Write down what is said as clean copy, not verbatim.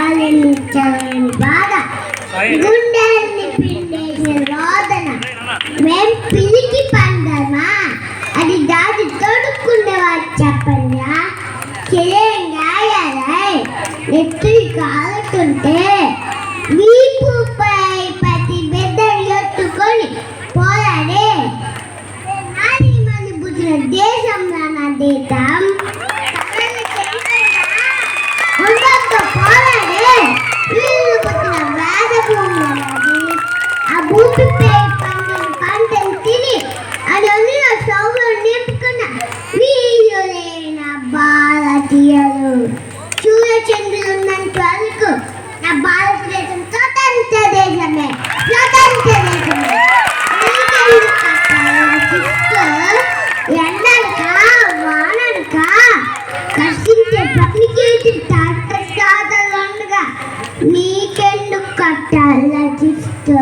పాలించలేని బాధ, గుండెల్ని పిండేసిన రోదన. మేం పిలికి పందమా, అది దాచి తొడుక్కునేవాడు చెప్పండా. కిరేంగాయలై నెత్తురి కాలుతుంటే వీపుపై ప్రతి బిడ్డను ఎత్తుకొని పోరాడే నారీ మంది పుట్టిన దేశంలో నా దేశం. పోరాడే వీళ్ళు పుట్టిన వేద భూములు నాది. ఆ భూమిపై పండిన పంటలు తిని అదొని సౌలు నింపుకున్న వీరులైన భారతీయులు. సూర్యచంద్రులున్నంత వరకు నా భారతదేశం స్వతంత్ర దేశమే, స్వతంత్ర దేశమే. ఎండక వానక కష్టించే పత్రికేసి తాతలుండగా నీకెందుకు కట్టాల చిస్తూ